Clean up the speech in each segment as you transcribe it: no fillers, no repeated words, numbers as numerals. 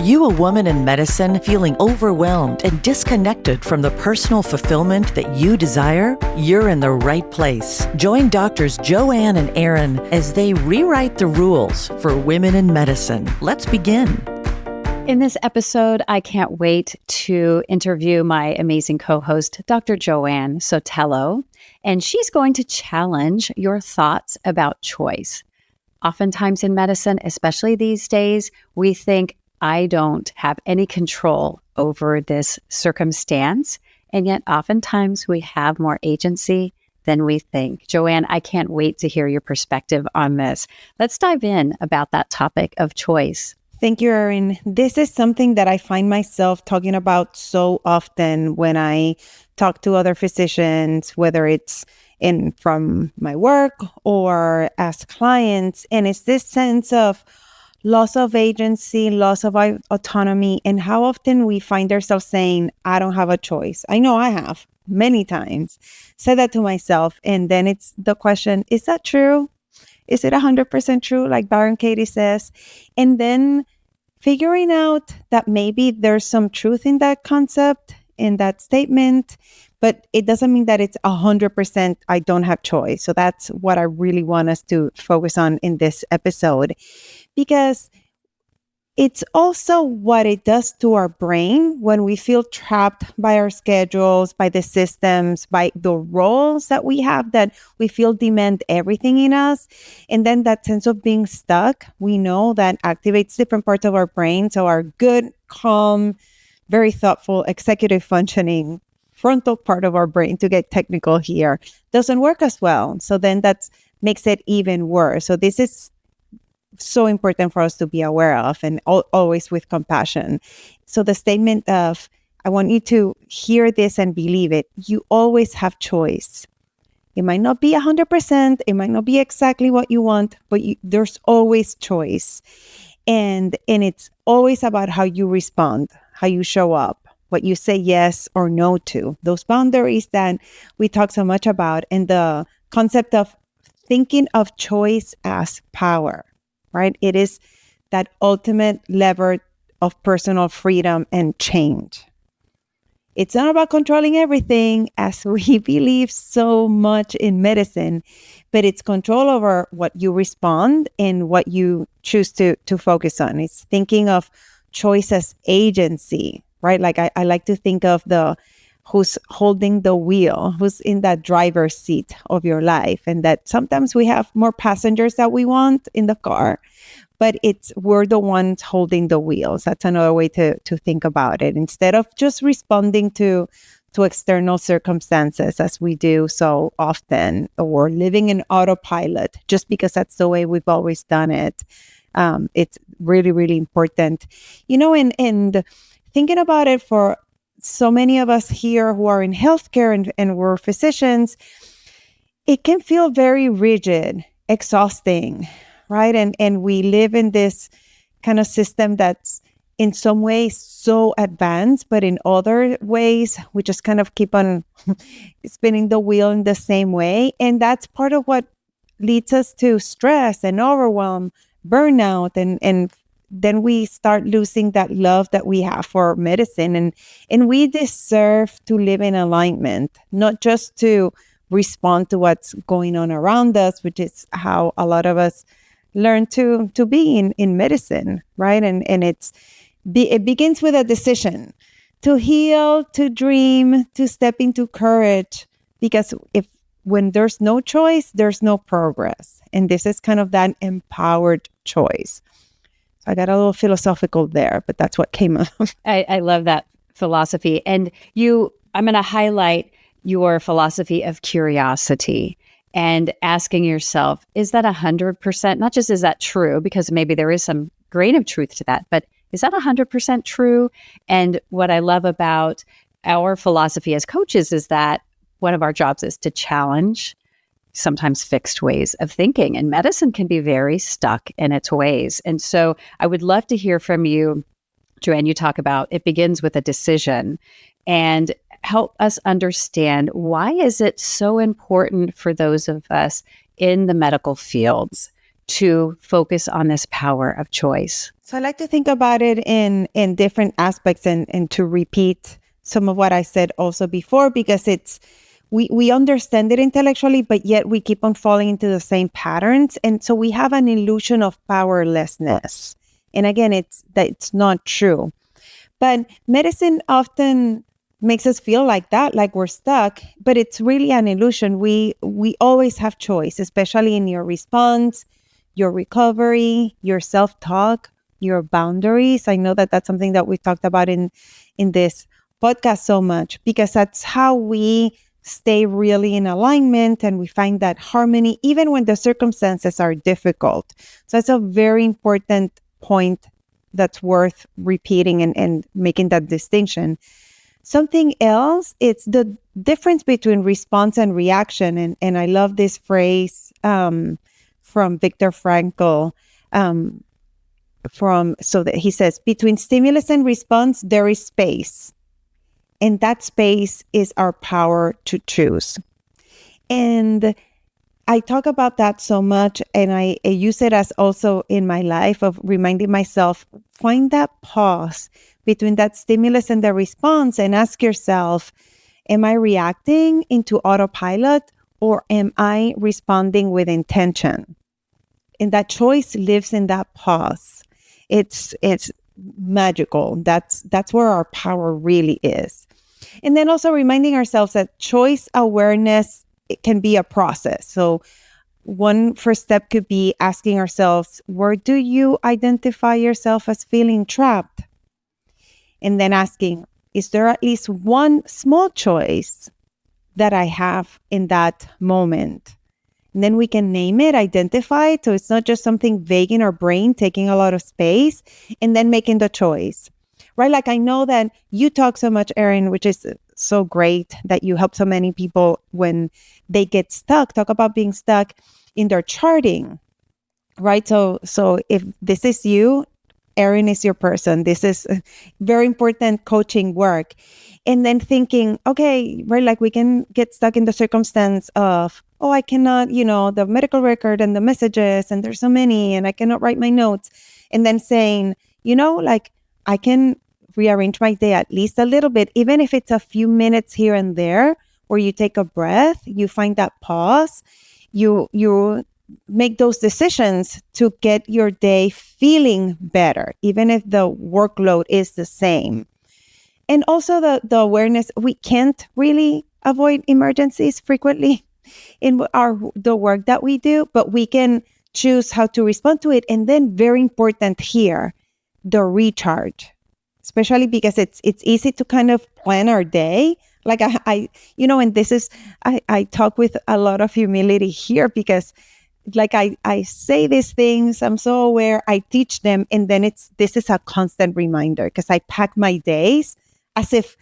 you a woman in medicine feeling overwhelmed and disconnected from the personal fulfillment that you desire? You're in the right place. Join doctors Joanne and Aaron as they rewrite the rules for women in medicine. Let's begin. In this episode, I can't wait to interview my amazing co-host, Dr. Joanne Sotelo, and she's going to challenge your thoughts about choice. Oftentimes in medicine, especially these days, we think, I don't have any control over this circumstance, and yet oftentimes we have more agency than we think. Joanne, I can't wait to hear your perspective on this. Let's dive in about that topic of choice. Thank you, Erin. This is something that I find myself talking about so often when I talk to other physicians, whether it's from my work or as clients. And it's this sense of loss of agency, loss of autonomy, and how often we find ourselves saying, I don't have a choice. I know I have many times said that to myself. And then it's the question, is that true? Is it 100% true? Like Baron Katie says. And then figuring out that maybe there's some truth in that concept, in that statement, but it doesn't mean that it's 100% I don't have choice. So that's what I really want us to focus on in this episode, because it's also what it does to our brain when we feel trapped by our schedules, by the systems, by the roles that we have that we feel demand everything in us. And then that sense of being stuck, we know that activates different parts of our brain. So our good, calm, very thoughtful, executive functioning frontal part of our brain, to get technical here, doesn't work as well. So then that makes it even worse. So this is so important for us to be aware of, and always with compassion. So the statement of, I want you to hear this and believe it. You always have choice. It might not be 100%. It might not be exactly what you want, but there's always choice. And it's always about how you respond, how you show up, what you say yes or no to. Those boundaries that we talk so much about, and the concept of thinking of choice as power. Right? It is that ultimate lever of personal freedom and change. It's not about controlling everything, as we believe so much in medicine, but it's control over what you respond and what you choose to focus on. It's thinking of choice as agency, right? Like I like to think of who's holding the wheel, who's in that driver's seat of your life. And that sometimes we have more passengers that we want in the car, but we're the ones holding the wheels. That's another way to think about it. Instead of just responding to external circumstances as we do so often, or living in autopilot just because that's the way we've always done it. It's really, really important. And thinking about it for so many of us here who are in healthcare and we're physicians, it can feel very rigid, exhausting, right? And we live in this kind of system that's in some ways so advanced, but in other ways, we just kind of keep on spinning the wheel in the same way. And that's part of what leads us to stress and overwhelm, burnout, and then we start losing that love that we have for medicine. And we deserve to live in alignment, not just to respond to what's going on around us, which is how a lot of us learn to be in medicine, right? And it begins with a decision to heal, to dream, to step into courage, because when there's no choice, there's no progress. And this is kind of that empowered choice. I got a little philosophical there, but that's what came up. I love that philosophy. And I'm going to highlight your philosophy of curiosity and asking yourself, is that 100%? Not just is that true, because maybe there is some grain of truth to that, but is that 100% true? And what I love about our philosophy as coaches is that one of our jobs is to challenge sometimes fixed ways of thinking, and medicine can be very stuck in its ways. And so I would love to hear from you, Joanne. You talk about it begins with a decision, and help us understand, why is it so important for those of us in the medical fields to focus on this power of choice? So I like to think about it in different aspects and to repeat some of what I said also before, because we understand it intellectually, but yet we keep on falling into the same patterns. And so we have an illusion of powerlessness. And again, it's not true. But medicine often makes us feel like that, like we're stuck, but it's really an illusion. We always have choice, especially in your response, your recovery, your self-talk, your boundaries. I know that that's something that we talked about in this podcast so much, because that's how we stay really in alignment and we find that harmony, even when the circumstances are difficult. So that's a very important point that's worth repeating and making that distinction. Something else, it's the difference between response and reaction. And I love this phrase from Viktor Frankl. So that he says, between stimulus and response, there is space. And that space is our power to choose. And I talk about that so much, and I use it as also in my life of reminding myself, find that pause between that stimulus and the response and ask yourself, am I reacting into autopilot or am I responding with intention? And that choice lives in that pause. It's magical. That's where our power really is. And then also reminding ourselves that choice awareness, it can be a process. So one first step could be asking ourselves, where do you identify yourself as feeling trapped? And then asking, is there at least one small choice that I have in that moment? And then we can name it, identify it. So it's not just something vague in our brain taking a lot of space, and then making the choice. Right? Like I know that you talk so much, Erin, which is so great that you help so many people when they get stuck. Talk about being stuck in their charting, right? So if this is you, Erin is your person. This is very important coaching work. And then thinking, okay, right, like we can get stuck in the circumstance of, oh, I cannot, the medical record and the messages, and there's so many, and I cannot write my notes. And then saying, like I can rearrange my day at least a little bit, even if it's a few minutes here and there, where you take a breath, you find that pause, you make those decisions to get your day feeling better, even if the workload is the same. And also the awareness, we can't really avoid emergencies frequently in the work that we do, but we can choose how to respond to it. And then very important here, the recharge, especially because it's easy to kind of plan our day. Like I and this is, I talk with a lot of humility here, because like I say these things, I'm so aware, I teach them, and then this is a constant reminder, because I pack my days as if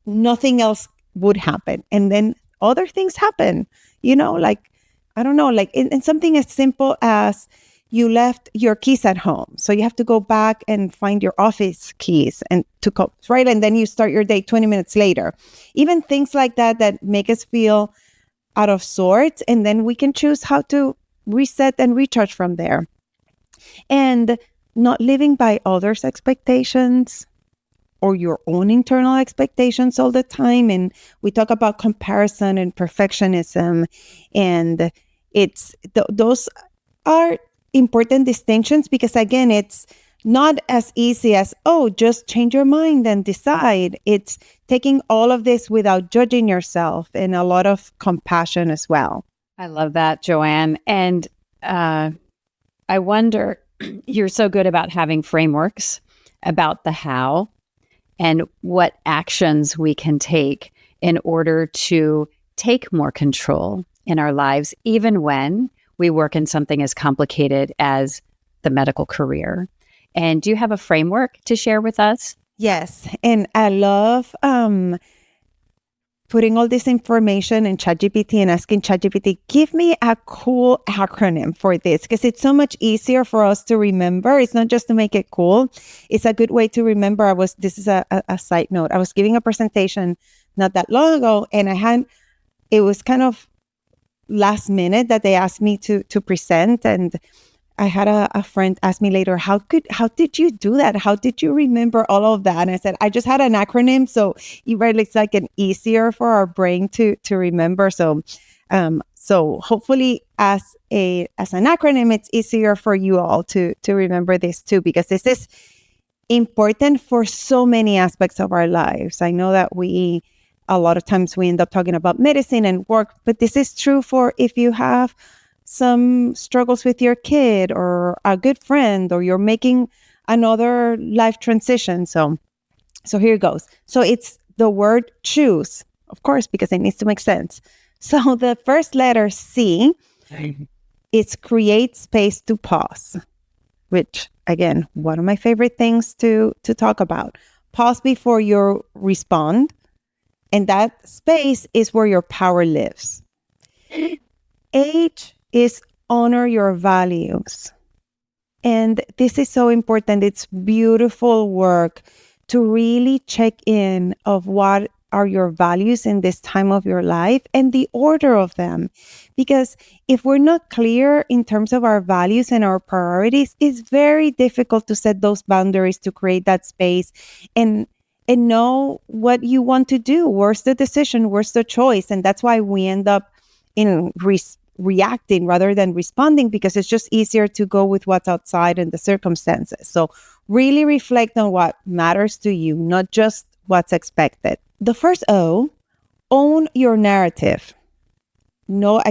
nothing else would happen. And then other things happen, like, I don't know, like in something as simple as you left your keys at home. So you have to go back and find your office keys and to go, right? And then you start your day 20 minutes later. Even things like that make us feel out of sorts. And then we can choose how to reset and recharge from there. And not living by others' expectations or your own internal expectations all the time. And we talk about comparison and perfectionism. And those are important distinctions, because again, it's not as easy as, just change your mind and decide. It's taking all of this without judging yourself, and a lot of compassion as well. I love that, Joanne. And I wonder, you're so good about having frameworks about the how and what actions we can take in order to take more control in our lives, even when we work in something as complicated as the medical career. And do you have a framework to share with us? Yes. And I love putting all this information in ChatGPT and asking ChatGPT, give me a cool acronym for this, because it's so much easier for us to remember. It's not just to make it cool. It's a good way to remember. This is a side note. I was giving a presentation not that long ago, and it was kind of last minute that they asked me to present, and I had a friend ask me later, how did you do that? How did you remember all of that? And I said, I just had an acronym. So it's like an easier for our brain to remember. So hopefully as an acronym, it's easier for you all to remember this too, because this is important for so many aspects of our lives. I know that a lot of times we end up talking about medicine and work, but this is true for if you have some struggles with your kid or a good friend, or you're making another life transition. So here it goes. So it's the word choose, of course, because it needs to make sense. So the first letter, C, is create space to pause, which, again, one of my favorite things to talk about. Pause before you respond. And that space is where your power lives. H is honor your values. And this is so important. It's beautiful work to really check in of what are your values in this time of your life and the order of them. Because if we're not clear in terms of our values and our priorities, it's very difficult to set those boundaries, to create that space and know what you want to do. Where's the decision? Where's the choice? And that's why we end up in reacting rather than responding, because it's just easier to go with what's outside and the circumstances. So really reflect on what matters to you, not just what's expected. The first O, own your narrative. Know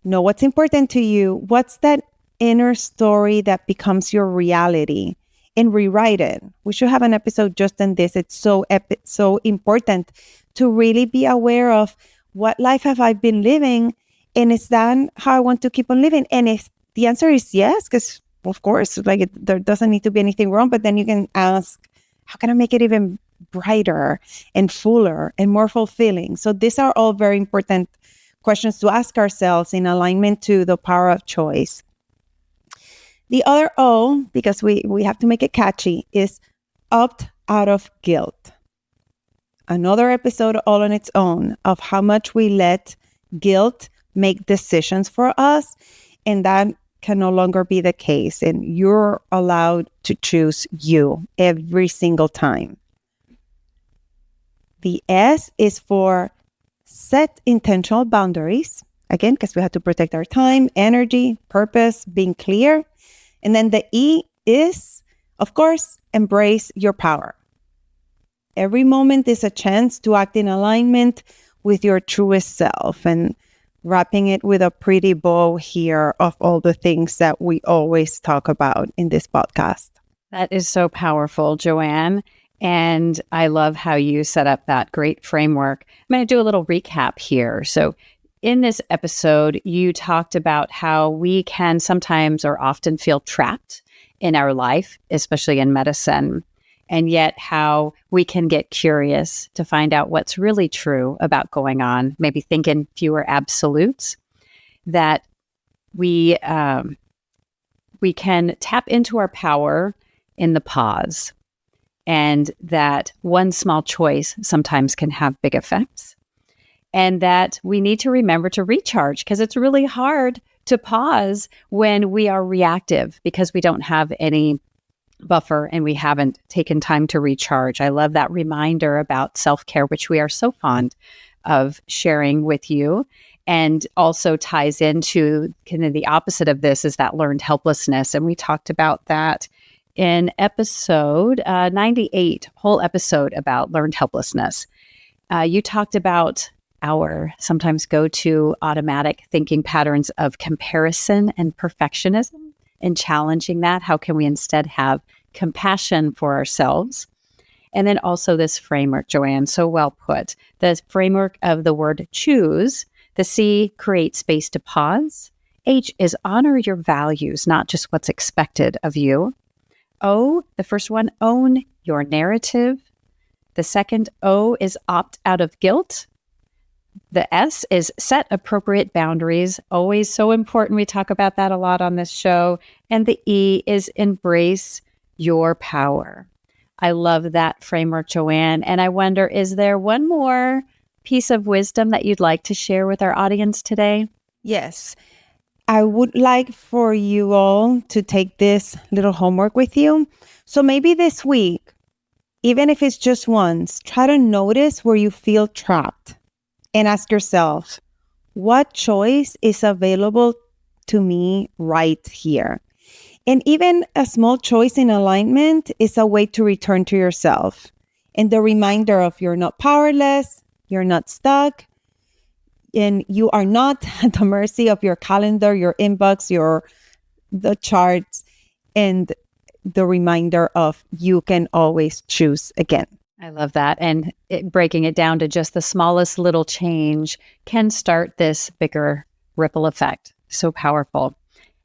what's important to you. What's that inner story that becomes your reality? And rewrite it. We should have an episode just on this. It's so important to really be aware of what life have I been living, and is that how I want to keep on living? And if the answer is yes, because of course, there doesn't need to be anything wrong, but then you can ask, how can I make it even brighter and fuller and more fulfilling? So these are all very important questions to ask ourselves in alignment to the power of choice. The other O, because we have to make it catchy, is opt out of guilt. Another episode all on its own of how much we let guilt make decisions for us, and that can no longer be the case. And you're allowed to choose you every single time. The S is for set intentional boundaries. Again, because we have to protect our time, energy, purpose, being clear. And then the E is, of course, embrace your power. Every moment is a chance to act in alignment with your truest self, and wrapping it with a pretty bow here of all the things that we always talk about in this podcast. That is so powerful, Joanne. And I love how you set up that great framework. I'm going to do a little recap here. So in this episode, you talked about how we can sometimes or often feel trapped in our life, especially in medicine, and yet how we can get curious to find out what's really true about going on, maybe think in fewer absolutes, that we can tap into our power in the pause, and that one small choice sometimes can have big effects. And that we need to remember to recharge, because it's really hard to pause when we are reactive because we don't have any buffer and we haven't taken time to recharge. I love that reminder about self-care, which we are so fond of sharing with you, and also ties into kind of the opposite of this is that learned helplessness. And we talked about that in episode 98, whole episode about learned helplessness. You talked about our sometimes go-to automatic thinking patterns of comparison and perfectionism, and challenging that. How can we instead have compassion for ourselves? And then also this framework, Joanne, so well put. The framework of the word choose. The C, create space to pause. H is honor your values, not just what's expected of you. O, the first one, own your narrative. The second O is opt out of guilt. The S is set appropriate boundaries, always so important. We talk about that a lot on this show. And the E is embrace your power. I love that framework, Joanne. And I wonder, is there one more piece of wisdom that you'd like to share with our audience today? Yes. I would like for you all to take this little homework with you. So maybe this week, even if it's just once, try to notice where you feel trapped and ask yourself, what choice is available to me right here? And even a small choice in alignment is a way to return to yourself. And the reminder of you're not powerless, you're not stuck, and you are not at the mercy of your calendar, your inbox, the charts, and the reminder of you can always choose again. I love that. And breaking it down to just the smallest little change can start this bigger ripple effect. So powerful.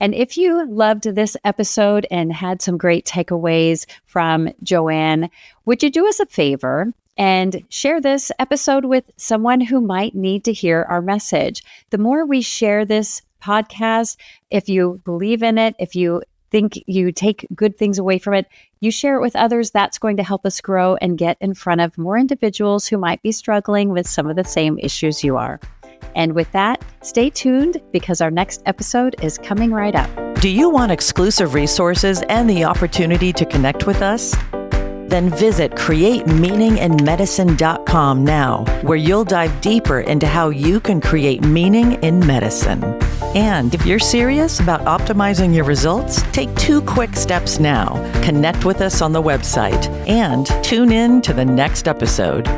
And if you loved this episode and had some great takeaways from Joanne, would you do us a favor and share this episode with someone who might need to hear our message? The more we share this podcast, if you believe in it, if you think you take good things away from it, you share it with others, that's going to help us grow and get in front of more individuals who might be struggling with some of the same issues you are. And with that, stay tuned because our next episode is coming right up. Do you want exclusive resources and the opportunity to connect with us? Then visit createmeaninginmedicine.com now, where you'll dive deeper into how you can create meaning in medicine. And if you're serious about optimizing your results, take 2 quick steps now. Connect with us on the website and tune in to the next episode.